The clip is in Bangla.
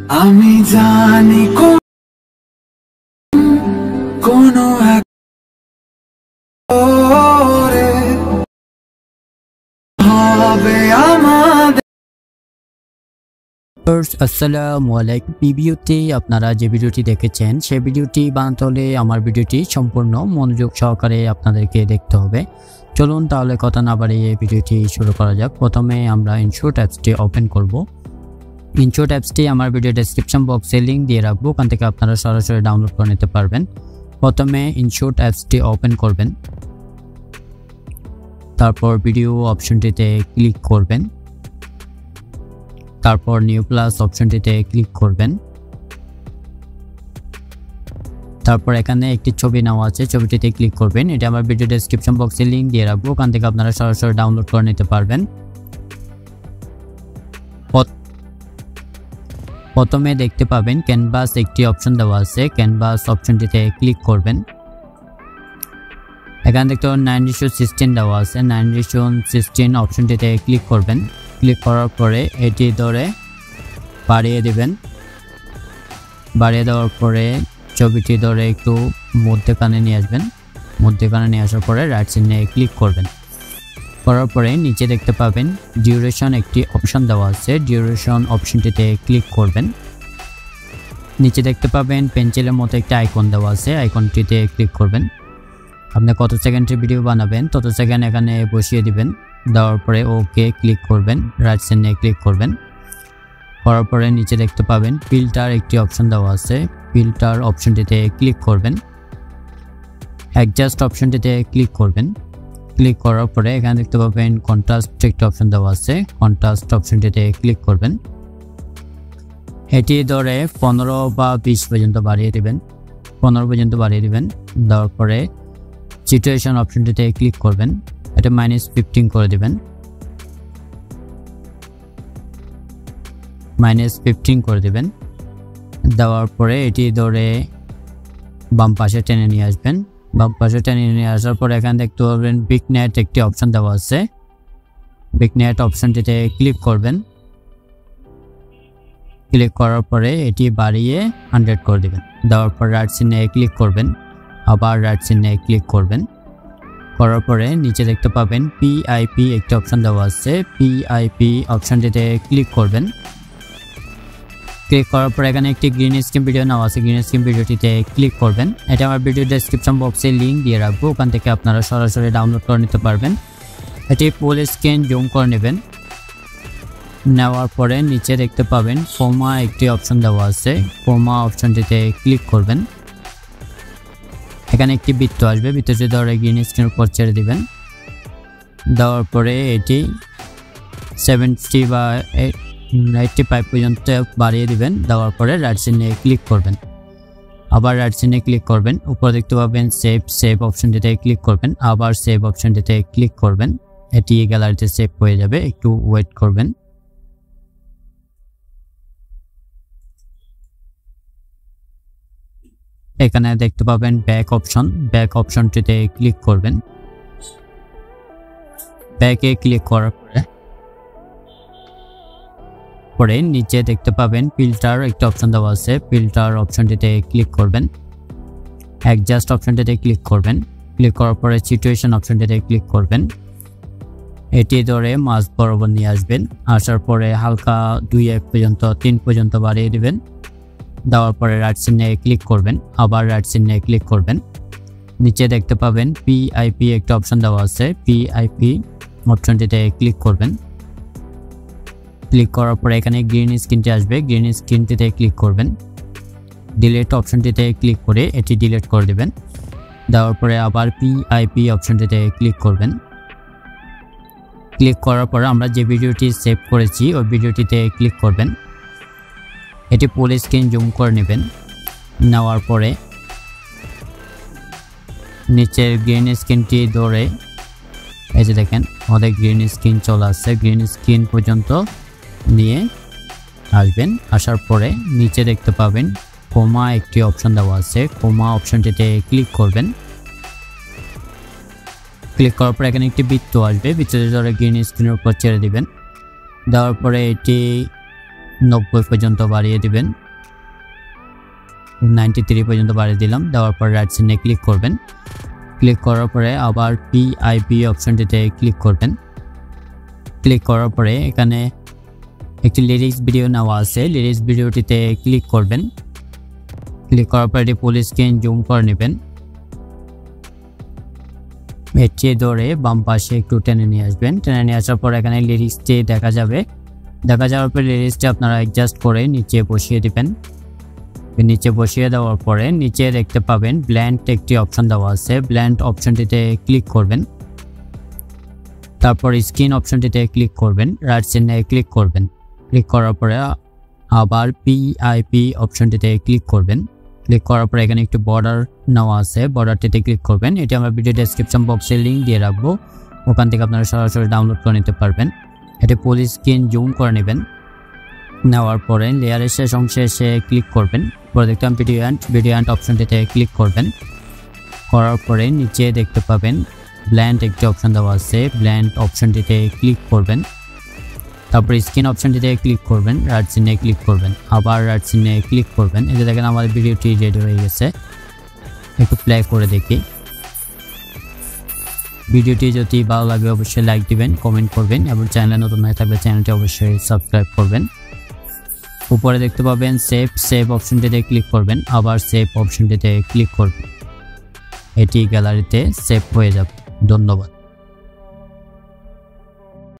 আমি জানি কোনো এক হবে আমাদের। আসসালামু আলাইকুম। ভিডিওতে আপনারা যে ভিডিওটি দেখেছেন সেই ভিডিওটি বানাতে হলে আমার ভিডিওটি সম্পূর্ণ মনোযোগ সহকারে আপনাদেরকে দেখতে হবে। চলুন তাহলে কথা না বাড়িয়ে ভিডিওটি শুরু করা যাক। প্রথমে আমরা ইনশট অ্যাপসটি ওপেন করব। ইনশট অ্যাপসটি আমার ভিডিও ডেসক্রিপশন বক্সে লিঙ্ক দিয়ে রাখবো, ওখান থেকে আপনারা সরাসরি ডাউনলোড করে নিতে পারবেন। প্রথমে ইনশট অ্যাপসটি ওপেন করবেন, তারপর ভিডিও অপশনটিতে ক্লিক করবেন, তারপর নিউ প্লাস অপশনটিতে ক্লিক করবেন। তারপর এখানে একটি ছবি নেওয়া আছে, ছবিটিতে ক্লিক করবেন। এটা আমার ভিডিও ডেসক্রিপশন বক্সে লিঙ্ক দিয়ে রাখবো, ওখান থেকে আপনারা সরাসরি ডাউনলোড করে নিতে পারবেন। প্রথমে দেখতে পাবেন ক্যানভাস একটি অপশন দেওয়া আছে, ক্যানভাস অপশনটিতে ক্লিক করবেন। এখানে দেখতে পাবেন 9:16 দেওয়া আছে, 9:16 অপশনটিতে ক্লিক করবেন। ক্লিক করার পরে এটি ধরে বাড়িয়ে দিবেন। বাড়িয়ে দেওয়ার পরে ছবিটি ধরে একটু মধ্যখানে নিয়ে আসবেন। মধ্যখানে নিয়ে আসার পরে রাইট চিহ্নে ক্লিক করবেন। করার পরে নিচে দেখতে পাবেন ডিউরেশন একটি অপশন দেওয়া আছে, ডিউরেশন অপশনটিতে ক্লিক করবেন। নিচে দেখতে পাবেন পেন্সিলের মতো একটা আইকন দেওয়া আছে, আইকনটিতে ক্লিক করবেন। আপনি কত সেকেন্ডের ভিডিও বানাবেন তত সেকেন্ড এখানে বসিয়ে দিবেন। দেওয়ার পরে ওকে ক্লিক করবেন, রাইট চিহ্নে ক্লিক করবেন। করার পরে নিচে দেখতে পাবেন ফিল্টার একটি অপশন দেওয়া আছে, ফিল্টার অপশনটিতে ক্লিক করবেন। অ্যাডজাস্ট অপশনটিতে ক্লিক করবেন। ক্লিক করার পরে এখানে দেখতে পাবেন কন্ট্রাস্ট একটি অপশন দেওয়া আছে, কন্ট্রাস্ট অপশনটিতে ক্লিক করবেন। এটি ধরে 15 বা 20 পর্যন্ত বাড়িয়ে দিবেন, 15 পর্যন্ত বাড়িয়ে দিবেন। দেওয়ার পরে সিচুয়েশন অপশনটিতে ক্লিক করবেন, এটা -15 করে দিবেন, -15 করে দিবেন। দেওয়ার পরে এটি ধরে বাম পাশে টেনে নিয়ে আসবেন। বাম পাশে টেনে নিয়ে আসার পরে এখানে দেখতে পাবেন বিগনেট একটি অপশন দেওয়া আছে, বিগনেট অপশনটিতে ক্লিক করবেন। ক্লিক করার পরে এটি বাড়িয়ে 100 করে দিবেন। দেওয়ার পর রাইট চিহ্নে ক্লিক করবেন, আবার রাইট চিহ্নে ক্লিক করবেন। করার পরে নিচে দেখতে পাবেন পিআইপি একটি অপশন দেওয়া আছে, পিআইপি অপশনটিতে ক্লিক করবেন। ক্লিক করার পর এখানে একটি গ্রিন স্ক্রিন ভিডিও নেওয়া আছে, গ্রিন স্ক্রিন ভিডিওটিতে ক্লিক করবেন। এটা আমার ভিডিও ডেসক্রিপশন বক্সে লিঙ্ক দিয়ে রাখবো, ওখান থেকে আপনারা সরাসরি ডাউনলোড করে নিতে পারবেন। এটি ফুল স্ক্রিন জুম করে নেবেন। নেওয়ার পরে নিচে দেখতে পাবেন কোমা একটি অপশন দেওয়া আছে, কোমা অপশনটিতে ক্লিক করবেন। এখানে একটি বৃত্ত আসবে, বৃত্তটি ধরে গ্রিন স্ক্রিনের উপর ছেড়ে দিবেন। দেওয়ার পরে এটি 70 বা 85 পর্যন্ত বাড়িয়ে দিবেন। দেওয়ার পরে রাইট চিহ্নে ক্লিক করবেন, আবার রাইট চিহ্নে ক্লিক করবেন। উপরে দেখতে পাবেন সেভ অপশনটিতে ক্লিক করবেন, আবার সেভ অপশনটিতে ক্লিক করবেন। এটি গ্যালারিতে সেভ হয়ে যাবে, একটু ওয়েট করবেন। এখানে দেখতে পাবেন ব্যাক অপশন, ব্যাক অপশনটিতে ক্লিক করবেন। ব্যাকে ক্লিক করার পরে নিচে দেখতে পাবেন ফিল্টার একটা অপশন দেওয়া আছে, ফিল্টার অপশনটিতে ক্লিক করবেন। অ্যাডজাস্ট অপশনটিতে ক্লিক করবেন। ক্লিক করার পরে সিচুয়েশন অপশনটিতে ক্লিক করবেন। এটি ধরে মাঝ বরাবর নিয়ে আসবেন। আসার পরে হালকা 2-1 পর্যন্ত 3 পর্যন্ত বাড়িয়ে দিবেন। দেওয়ার পরে রাইট চিহ্নে ক্লিক করবেন, আবার রাইট চিহ্নে ক্লিক করবেন। নিচে দেখতে পাবেন পিআইপি একটা অপশন দেওয়া আছে, পিআইপি অপশনটিতে ক্লিক করবেন। ক্লিক করার পরে এখানে গ্রিন স্ক্রিনটি আসবে, গ্রিন স্ক্রিনটিতে ক্লিক করবেন। ডিলিট অপশনটিতে ক্লিক করে এটি ডিলিট করে দেবেন। দেওয়ার পরে আবার পিআইপি অপশনটিতে ক্লিক করবেন। ক্লিক করার পরে আমরা যে ভিডিওটি সেভ করেছি ওই ভিডিওটিতে ক্লিক করবেন। এটি ফুল স্ক্রিন জুম করে নেবেন। নেওয়ার পরে নিচের গ্রিন স্ক্রিনটি ধরে এই যে দেখেন আমাদের গ্রিন স্ক্রিন চলে আসছে, গ্রিন স্ক্রিন পর্যন্ত নিয়ে আসবেন। আসার পরে নিচে দেখতে পাবেন কোমা একটি অপশন দেওয়া আছে, কোমা অপশনটিতে ক্লিক করবেন। ক্লিক করার পর এখানে একটি বৃত্ত আসবে, বৃত্তটি ধরে গ্রিন স্ক্রিনের উপর ছেড়ে দিবেন। দেওয়ার পরে এটি 90 পর্যন্ত বাড়িয়ে দিবেন 93 পর্যন্ত বাড়িয়ে দিলাম দেওয়ার পর রাইট সাইডে ক্লিক করবেন ক্লিক করার পরে আবার পিআইপি অপশনটিতে ক্লিক করবেন ক্লিক করার পরে এখানে একটি লিরিক্স ভিডিও নেওয়া আছে লিরিক্স ভিডিওটিতে ক্লিক করবেন ক্লিক করার পরে ফুল স্ক্রিন জুম করে নেবেন এটি ধরে বাম পাশে একটু টেনে নিয়ে আসবেন টেনে নিয়ে আসার পর এখানে লিরিক্সটি দেখা যাওয়ার পর লিরিক্সটি আপনারা অ্যাডজাস্ট করে নিচে বসিয়ে দিবেন নিচে বসিয়ে দেওয়ার পরে নিচে দেখতে পাবেন ব্ল্যান্ড একটি অপশন দেওয়া আছে ব্ল্যান্ড অপশনটিতে ক্লিক করবেন তারপর স্ক্রিন অপশনটিতে ক্লিক করবেন রাইট সাইডে ক্লিক করবেন ক্লিক করার পরে আবার পিআইপি অপশনটিতে ক্লিক করবেন ক্লিক করার পরে এখানে একটু বর্ডার নেওয়া আছে বর্ডারটিতে ক্লিক করবেন এটি আমরা ভিডিও ডেসক্রিপশন বক্সে লিংক দিয়ে রাখবো ওখান থেকে আপনারা সরাসরি ডাউনলোড করে নিতে পারবেন এটি ফুল স্ক্রিন জুম করে নেবেন নেওয়ার পরে লেয়ারের শেষ অংশে এসে ক্লিক করবেন পরে দেখতাম ভিডিও অ্যান্ড অপশনটিতে ক্লিক করবেন করার পরে নিচে দেখতে পাবেন ব্ল্যান্ড একটি অপশন দেওয়া আছে ব্ল্যান্ড অপশনটিতে ক্লিক করবেন তারপর স্ক্রিন অপশনটিতে ক্লিক করবেন রাইট সাইডে ক্লিক করবেন আবার রাইট সাইডে ক্লিক করবেন এই যে দেখেন আমাদের ভিডিওটি রেডি হয়ে গেছে একটু প্লে করে দেখি ভিডিওটি যদি ভালো লাগে অবশ্যই লাইক দিবেন কমেন্ট করবেন এবং চ্যানেলে নতুন হয়ে থাকলে চ্যানেলটি অবশ্যই সাবস্ক্রাইব করবেন উপরে দেখতে পাবেন সেভ অপশনটিতে ক্লিক করবেন আবার সেভ অপশনটিতে ক্লিক করবেন এটি গ্যালারিতে সেভ হয়ে যাবে ধন্যবাদ